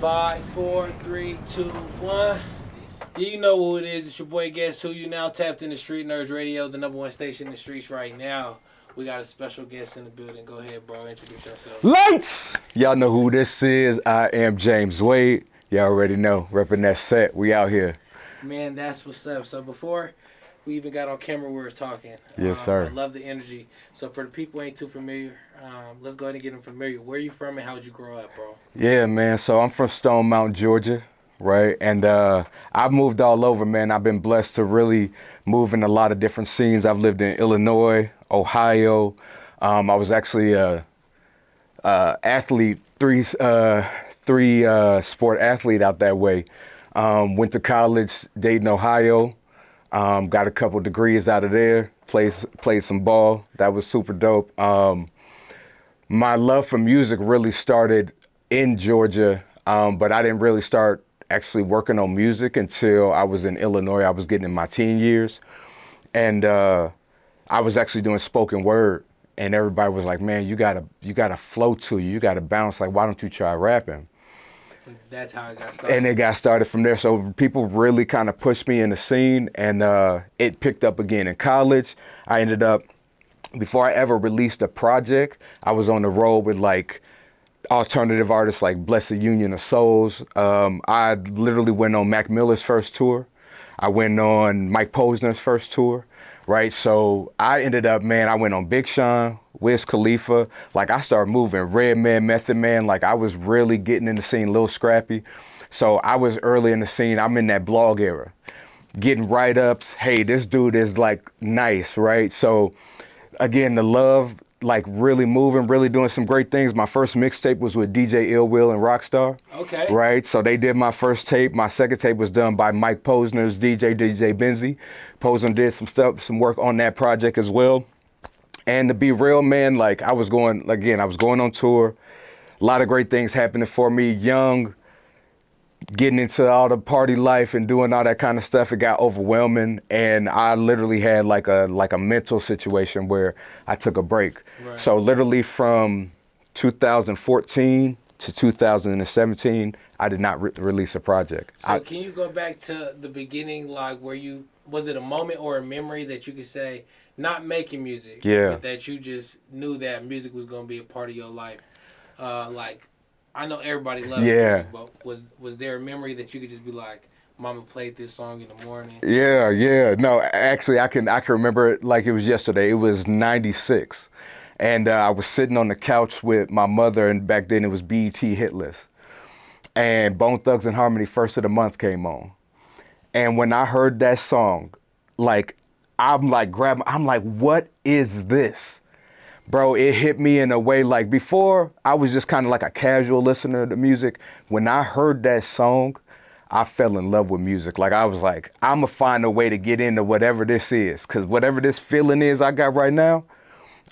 Five, four, three, two, one. Yeah, you know who it is. It's your boy Guess Who. You now tapped into Streetnerdz Radio, the number one station in the streets right now. We got a special guest in the building. Go ahead, bro. Introduce yourself. Lights! Y'all know who this is. I am James Wade. Y'all already know. Repping that set. We out here. Man, that's what's up. So before we even got on camera, we were talking. Yes, sir. I love the energy. So for the people who ain't too familiar, let's go ahead and get them familiar. Where you from and how would you grow up, bro? Yeah, man. So I'm from Stone Mountain, Georgia, right? And I've moved all over, man. I've been blessed to really move in a lot of different scenes. I've lived in Illinois, Ohio. I was actually a athlete, three sport athlete out that way. Went to college, Dayton, Ohio. Got a couple degrees out of there. Played some ball. That was super dope. My love for music really started in Georgia, but I didn't really start actually working on music until I was in Illinois. I was getting in my teen years, and I was actually doing spoken word. And everybody was like, "Man, you got a flow to you. You got to bounce. Like, why don't you try rapping?" That's how it got started. And it got started from there. So people really kind of pushed me in the scene, and it picked up again in college. I ended up, before I ever released a project, I was on the road with like alternative artists like Blessed Union of Souls. I literally went on Mac Miller's first tour. I went on Mike Posner's first tour, right? So I ended up, man, I went on Big Sean, Wiz Khalifa. Like I started moving, Redman, Method Man. Like I was really getting in the scene, Lil Scrappy. So I was early in the scene. I'm in that blog era, getting write-ups. Hey, this dude is like nice, right? So again, the love, like really moving, really doing some great things. My first mixtape was with DJ Ill Will and Rockstar. Okay. Right, so they did my first tape. My second tape was done by Mike Posner's DJ Benzie. Posner did some work on that project as well. And to be real, man, like I was going on tour. A lot of great things happening for me. Young, getting into all the party life and doing all that kind of stuff. It got overwhelming, and I literally had like a mental situation where I took a break. Right. So literally from 2014 to 2017, I did not release a project. So can you go back to the beginning, like was it a moment or a memory that you could say, not making music, but that you just knew that music was going to be a part of your life? Like, I know everybody loves music, but was there a memory that you could just be like, Mama played this song in the morning? Yeah. No, actually, I can remember it like it was yesterday. It was '96, and I was sitting on the couch with my mother, and back then it was BET Hit List, and Bone Thugs and Harmony First of the Month came on, and when I heard that song, like I'm like, what is this? Bro, it hit me in a way like before I was just kind of like a casual listener to music. When I heard that song, I fell in love with music. Like I was like, I'm gonna find a way to get into whatever this is, cause whatever this feeling is I got right now,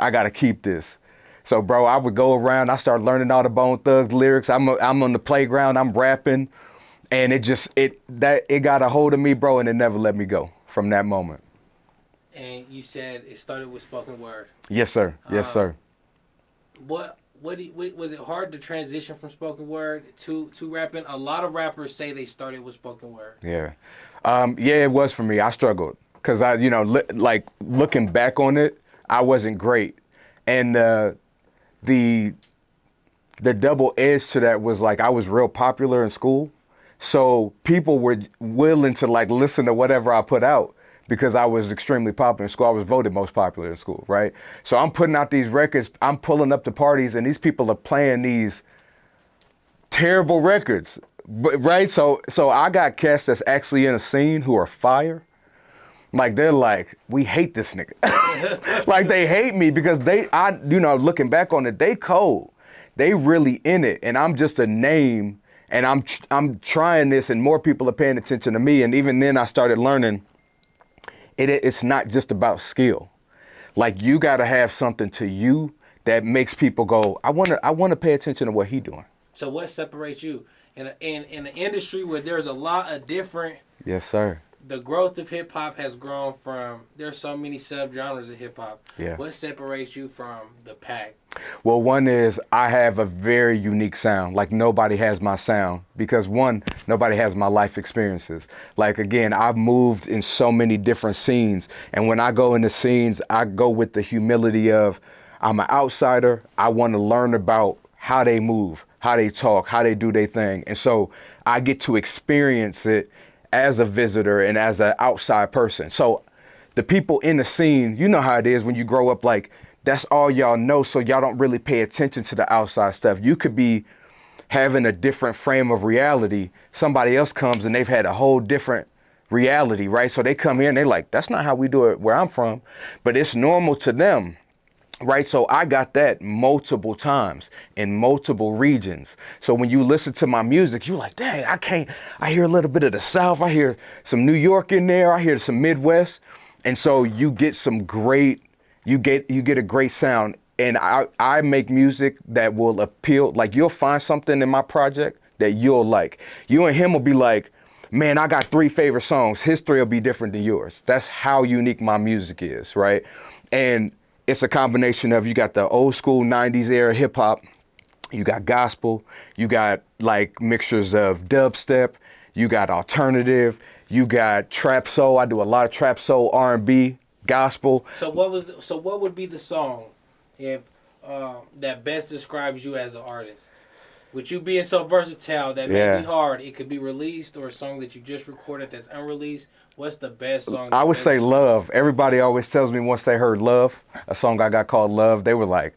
I gotta keep this. So bro, I would go around, I started learning all the Bone Thugs lyrics. I'm on the playground, I'm rapping, and it got a hold of me, bro, and it never let me go from that moment. And you said it started with spoken word. Yes, sir. Yes, sir. What was it hard to transition from spoken word to rapping? A lot of rappers say they started with spoken word. Yeah, it was for me. I struggled because like looking back on it, I wasn't great, and the double edge to that was like I was real popular in school, so people were willing to like listen to whatever I put out. Because I was extremely popular in school. I was voted most popular in school, right? So I'm putting out these records, I'm pulling up to parties, and these people are playing these terrible records, right? So I got cats that's actually in a scene who are fire. Like they're like, we hate this nigga. Like they hate me because looking back on it, they cold. They really in it, and I'm just a name, and I'm trying this, and more people are paying attention to me. And even then I started learning it's not just about skill. Like you gotta have something to you that makes people go, I wanna pay attention to what he doing. So what separates you in an industry where there's a lot of different yes, sir. the growth of hip hop has grown from, there's so many subgenres of hip hop. Yeah. What separates you from the pack? Well, one is I have a very unique sound. Like nobody has my sound because one, nobody has my life experiences. Like again, I've moved in so many different scenes. And when I go into scenes, I go with the humility of I'm an outsider. I want to learn about how they move, how they talk, how they do their thing. And so I get to experience it as a visitor and as an outside person. So the people in the scene, you know how it is when you grow up, like that's all y'all know. So y'all don't really pay attention to the outside stuff. You could be having a different frame of reality. Somebody else comes and they've had a whole different reality, right? So they come here and they're like, that's not how we do it where I'm from, but it's normal to them. Right, so I got that multiple times in multiple regions. So when you listen to my music, you're like, dang, I hear a little bit of the South. I hear some New York in there. I hear some Midwest. And so you get you get a great sound. And I make music that will appeal. Like you'll find something in my project that you'll like. You and him will be like, man, I got 3 favorite songs. His 3 will be different than yours. That's how unique my music is, right? And it's a combination of, you got the old school 90s era hip hop, you got gospel, you got like mixtures of dubstep, you got alternative, you got trap soul. I do a lot of trap soul, R&B, gospel. So what would be the song if that best describes you as an artist? With you being so versatile, that may be hard. It could be released or a song that you just recorded that's unreleased. What's the best song? I would say Love. Everybody always tells me once they heard Love, a song I got called Love, they were like,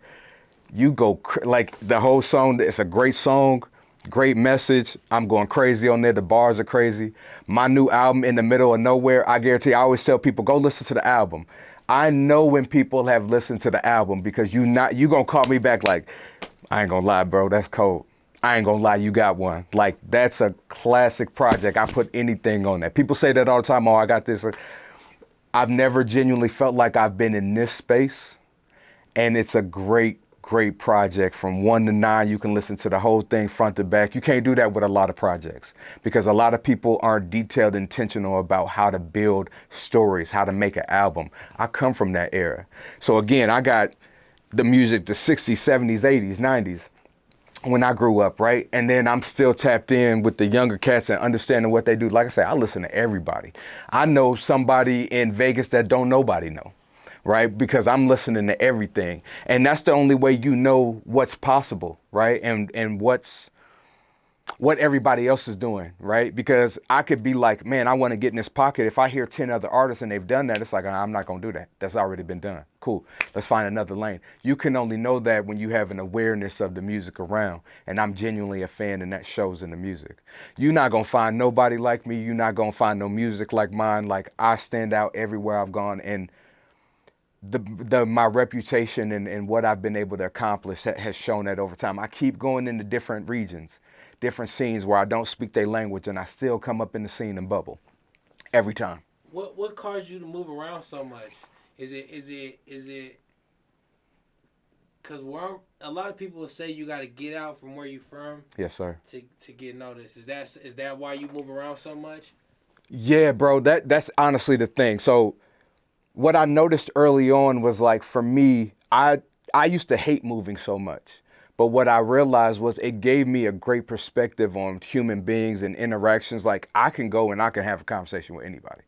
you go, like the whole song, it's a great song, great message. I'm going crazy on there. The bars are crazy. My new album, In the Middle of Nowhere, I guarantee, I always tell people, go listen to the album. I know when people have listened to the album because you gonna call me back like, I ain't gonna lie, bro, that's cold. I ain't gonna lie, you got one. Like, that's a classic project. I put anything on that. People say that all the time, oh, I got this. I've never genuinely felt like I've been in this space. And it's a great, great project. From 1 to 9, you can listen to the whole thing front to back. You can't do that with a lot of projects because a lot of people aren't detailed, intentional about how to build stories, how to make an album. I come from that era. So again, I got the music, the 60s, 70s, 80s, 90s. When I grew up, right? And then I'm still tapped in with the younger cats and understanding what they do. Like I said, I listen to everybody. I know somebody in Vegas that don't nobody know, right? Because I'm listening to everything. And that's the only way you know what's possible, right? And what everybody else is doing, right? Because I could be like, man, I want to get in this pocket. If I hear 10 other artists and they've done that, it's like, I'm not going to do that. That's already been done. Cool. Let's find another lane. You can only know that when you have an awareness of the music around. And I'm genuinely a fan, and that shows in the music. You're not going to find nobody like me. You're not going to find no music like mine. Like, I stand out everywhere I've gone. And my reputation and what I've been able to accomplish has shown that over time. I keep going into different regions, different scenes where I don't speak their language, and I still come up in the scene and bubble every time. What caused you to move around so much? Is it because a lot of people say you got to get out from where you from? Yes, sir. To get noticed. Is that why you move around so much? Yeah, bro. That's honestly the thing. So what I noticed early on was, like, for me, I used to hate moving so much. But what I realized was it gave me a great perspective on human beings and interactions. Like, I can go and I can have a conversation with anybody,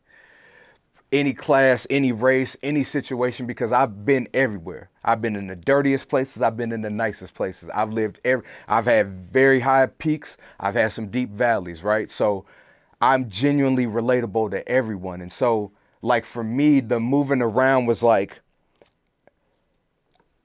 any class, any race, any situation, because I've been everywhere. I've been in the dirtiest places. I've been in the nicest places. I've had very high peaks. I've had some deep valleys, right? So I'm genuinely relatable to everyone. And so, like, for me, the moving around was like,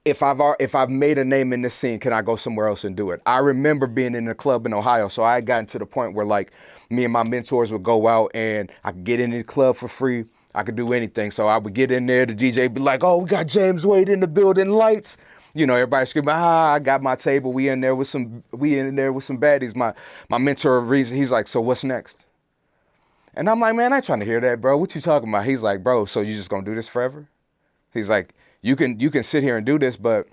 if I've made a name in this scene, can I go somewhere else and do it? I remember being in a club in Ohio, so I had gotten to the point where, like, me and my mentors would go out and I could get in the club for free. I could do anything. So I would get in there, the DJ would be like, oh, we got James Wade in the building, lights. You know, everybody screaming, I got my table. We in there with some baddies. My mentor, he's like, so what's next? And I'm like, man, I ain't trying to hear that, bro. What you talking about? He's like, bro, so you just gonna do this forever? He's like, you can sit here and do this, but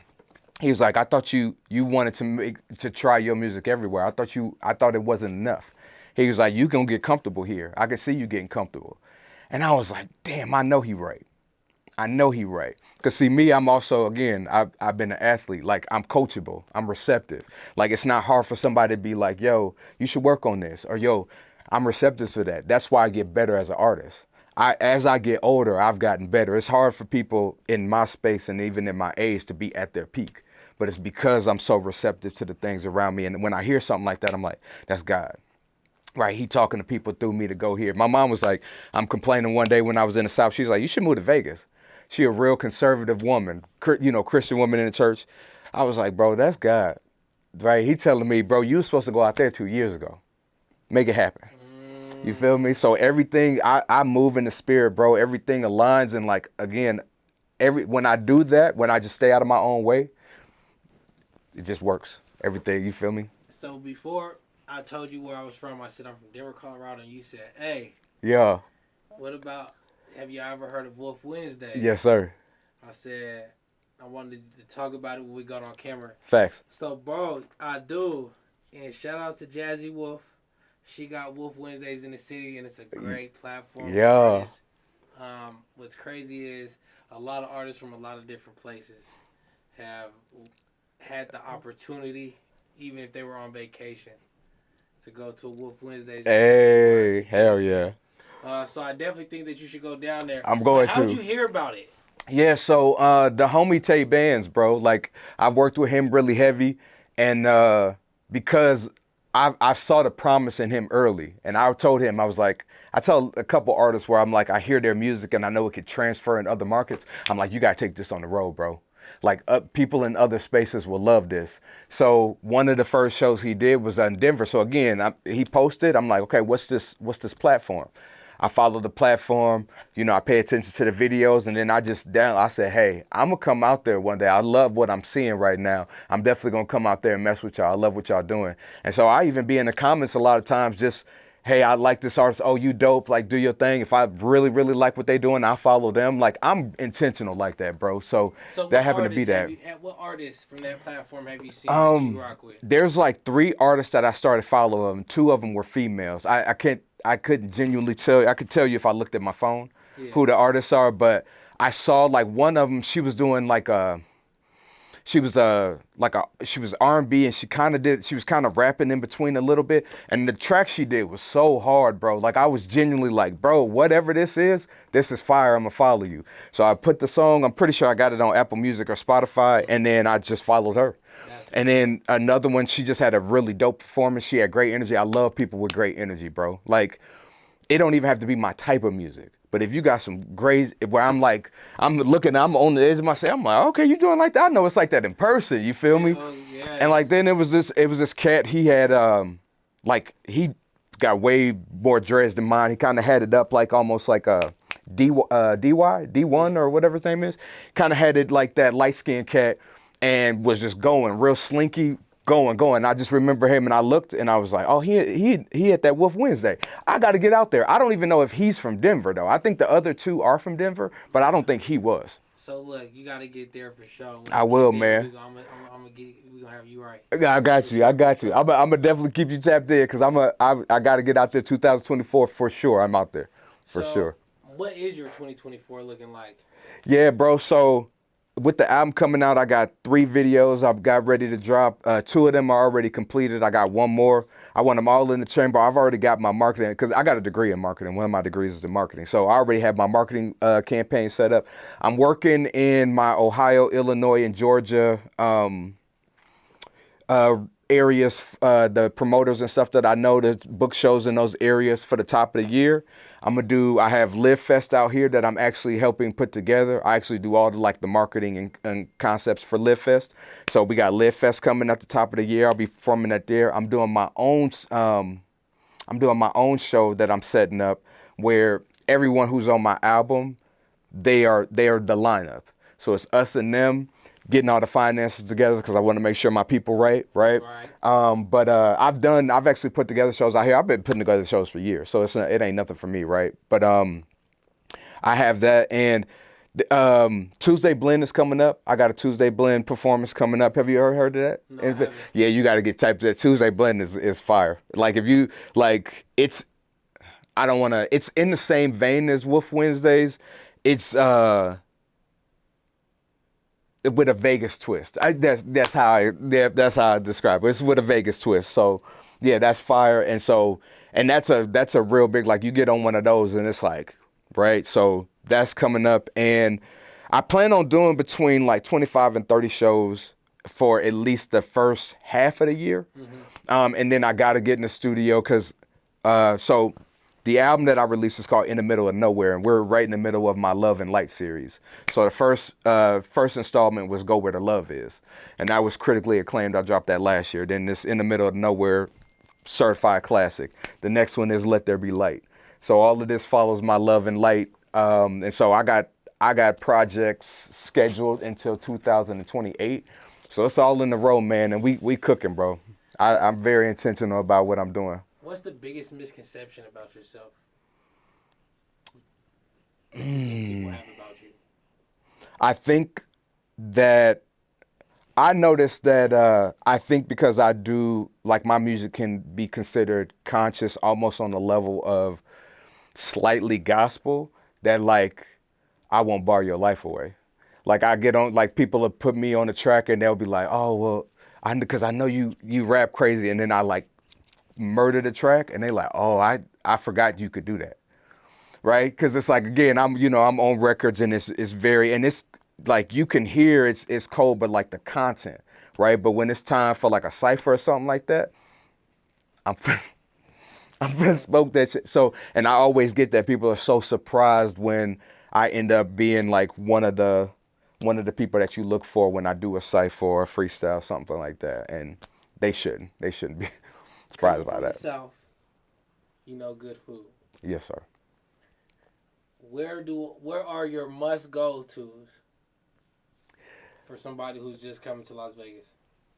he was like, I thought you wanted to try your music everywhere. I thought it wasn't enough. He was like, you gonna get comfortable here. I can see you getting comfortable. And I was like, damn, I know he right. I know he right. Because see, me, I'm also, again, I've been an athlete. Like, I'm coachable. I'm receptive. Like, it's not hard for somebody to be like, yo, you should work on this. Or, yo, I'm receptive to that. That's why I get better as an artist. As I get older, I've gotten better. It's hard for people in my space and even in my age to be at their peak. But it's because I'm so receptive to the things around me. And when I hear something like that, I'm like, that's God. Right, he talking to people through me to go here. My mom was like, I'm complaining one day when I was in the South. She's like, you should move to Vegas. She a real conservative woman, Christian woman in the church. I was like, bro, that's God. Right, he telling me, bro, you were supposed to go out there 2 years ago. Make it happen. You feel me? So everything, I move in the spirit, bro. Everything aligns, and like, again, when I do that, when I just stay out of my own way, it just works. Everything, you feel me? So before I told you where I was from, I said I'm from Denver, Colorado, and you said, hey. Yeah. What about, have you ever heard of Wolf Wednesday? Yes, sir. I said, I wanted to talk about it when we got on camera. Facts. So, bro, I do. And shout out to Jazzy Wolf. She got Wolf Wednesdays in the city, and it's a great platform. Yeah. What's crazy is a lot of artists from a lot of different places have had the opportunity, even if they were on vacation, to go to a Wolf Wednesdays. Hey, hell yeah. So I definitely think that you should go down there. I'm going to. How'd you hear about it? Yeah, so the homie Tay Bands, bro, like I've worked with him really heavy, and because I saw the promise in him early, and I told him, I was like, I tell a couple artists where I'm like, I hear their music and I know it could transfer in other markets. I'm like, you got to take this on the road, bro. Like people in other spaces will love this. So one of the first shows he did was in Denver. So again, he posted, I'm like, okay, what's this platform? I follow the platform, I pay attention to the videos, and then I said, hey, I'm going to come out there one day. I love what I'm seeing right now. I'm definitely going to come out there and mess with y'all. I love what y'all doing. And so I even be in the comments a lot of times just, hey, I like this artist. Oh, you dope. Like, do your thing. If I really, really like what they doing, I follow them. Like, I'm intentional like that, bro. So that happened to be that. What artists from that platform have you seen that you rock with? There's like 3 artists that I started following. 2 of them were females. I couldn't genuinely tell you. I could tell you if I looked at my phone who the artists are, but I saw like one of them, she was doing like she was R&B, and she was kind of rapping in between a little bit, and the track she did was so hard, bro. Like I was genuinely like, bro, whatever this is fire. I'm gonna follow you. So I put the song, I'm pretty sure I got it on Apple Music or Spotify, and then I just followed her. And then another one, she just had a really dope performance. She had great energy. I love people with great energy, bro. Like, it don't even have to be my type of music. But if you got some great, where I'm like, I'm on the edge of my seat, I'm like, okay, you doing like that? I know it's like that in person, you feel me? Yeah. And like, then it was this cat, he had, he got way more dreads than mine. He kind of had it up like almost like a D1 or whatever his name is. Kind of had it like that light-skinned cat, and was just going real slinky, going. I just remember him, and I looked, and I was like, oh, he at that Wolf Wednesday. I got to get out there. I don't even know if he's from Denver, though. I think the other 2 are from Denver, but I don't think he was. So, look, you got to get there for sure. I will, man. We're going to have you right. I got you. I'm going to definitely keep you tapped in, because I got to get out there 2024 for sure. I'm out there for sure. What is your 2024 looking like? Yeah, bro, so with the album coming out, I got 3 videos I've got ready to drop. 2 of them are already completed. I got 1 more. I want them all in the chamber. I've already got my marketing, because I got a degree in marketing. One of my degrees is in marketing. So I already have my marketing campaign set up. I'm working in my Ohio, Illinois, and Georgia areas, the promoters and stuff that I know to book shows in those areas for the top of the year. I have Live Fest out here that I'm actually helping put together. I actually do all the marketing and concepts for Live Fest. So we got Live Fest coming at the top of the year. I'll be performing that there. I'm doing my own show that I'm setting up, where everyone who's on my album, they are the lineup. So it's us and them getting all the finances together, because I want to make sure my people right. But I've actually put together shows out here. I've been putting together shows for years, so it ain't nothing for me, right? But I have that, and Tuesday Blend is coming up. I got a Tuesday Blend performance coming up. Have you ever heard of that? No, I haven't. Yeah, you got to get typed to that. Tuesday Blend is fire. Like, if you like, I don't want to. It's in the same vein as Wolf Wednesdays. It's with a Vegas twist. That's how I describe it. It's with a Vegas twist. So yeah, that's fire. And that's a real big, like, you get on one of those and it's like, right. So that's coming up, and I plan on doing between like 25 and 30 shows for at least the first half of the year. And then I got to get in the studio because, so the album that I released is called In the Middle of Nowhere, and we're right in the middle of my Love and Light series. So the first installment was Go Where the Love Is, and that was critically acclaimed. I dropped that last year. Then this In the Middle of Nowhere, certified classic. The next one is Let There Be Light. So all of this follows my Love and Light, and so I got projects scheduled until 2028. So it's all in the row, man, and we cooking, bro. I'm very intentional about what I'm doing. What's the biggest misconception about yourself that people have about you? I think that I noticed that I think because I do, like, my music can be considered conscious almost on the level of slightly gospel, that, like, I won't bar your life away. Like, I get on, like, people will put me on the track and they'll be like, oh, well, because I know you rap crazy, and then I, like, murder the track, and they like, oh, I forgot you could do that, right? Because it's like, again, I'm on records, and it's very, and it's like, you can hear it's cold, but like the content, right? But when it's time for like a cipher or something like that, I'm finna smoke that shit. So, and I always get that people are so surprised when I end up being like one of the people that you look for when I do a cipher or a freestyle, something like that, and they shouldn't be surprised by that. South, good food. Yes, sir. Where are your must-go-tos for somebody who's just coming to Las Vegas?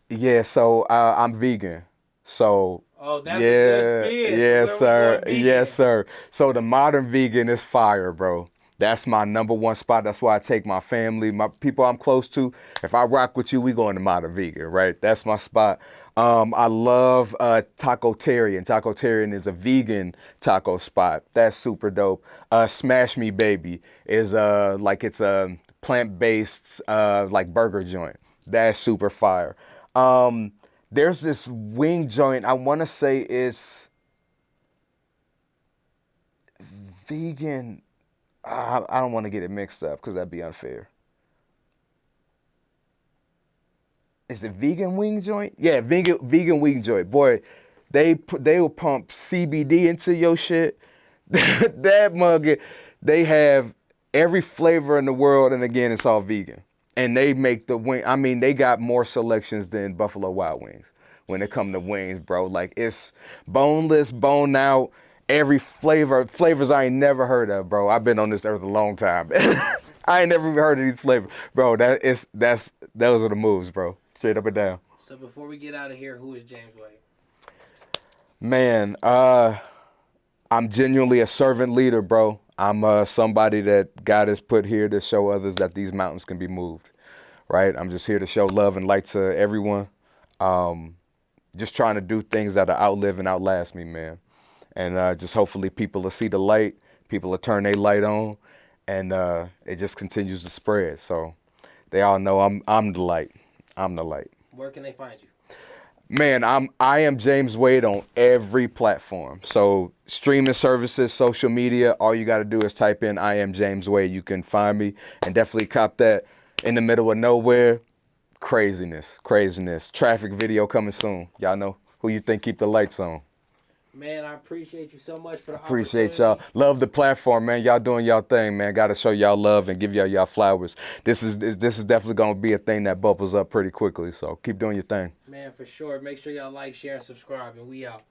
Yeah, so I'm vegan. So that's a good spin. Yes, sir. Yes, sir. So the Modern Vegan is fire, bro. That's my number one spot. That's why I take my family, my people I'm close to. If I rock with you, we going to Modern Vegan, right? That's my spot. I love Tacotarian. Tacotarian is a vegan taco spot. That's super dope. Smash Me Baby is it's a plant-based like burger joint. That's super fire. There's this wing joint. I want to say it's vegan. I don't want to get it mixed up because that'd be unfair. Is it vegan wing joint? Yeah, vegan wing joint. Boy, they will pump CBD into your shit. That mug, they have every flavor in the world, and again, it's all vegan. And they make the wing. I mean, they got more selections than Buffalo Wild Wings when it come to wings, bro. Like, it's boneless, bone out. Every flavors I ain't never heard of, bro. I've been on this earth a long time. I ain't never even heard of these flavors, bro. Those are the moves, bro. Straight up and down. So before we get out of here, who is James Wade? Man, I'm genuinely a servant leader, bro. I'm somebody that God has put here to show others that these mountains can be moved, right? I'm just here to show love and light to everyone. Just trying to do things that'll outlive and outlast me, man. And just hopefully people will see the light, people will turn their light on, and it just continues to spread. So they all know I'm the light. I'm the light. Where can they find you? Man, I am James Wade on every platform. So streaming services, social media, all you got to do is type in I am James Wade. You can find me, and definitely cop that. In the Middle of Nowhere. Craziness. Traffic video coming soon. Y'all know who you think keep the lights on. Man, I appreciate you so much for the Appreciate y'all. Love the platform, man. Y'all doing y'all thing, man. Got to show y'all love and give y'all flowers. This is definitely going to be a thing that bubbles up pretty quickly. So keep doing your thing. Man, for sure. Make sure y'all like, share, and subscribe, and we out.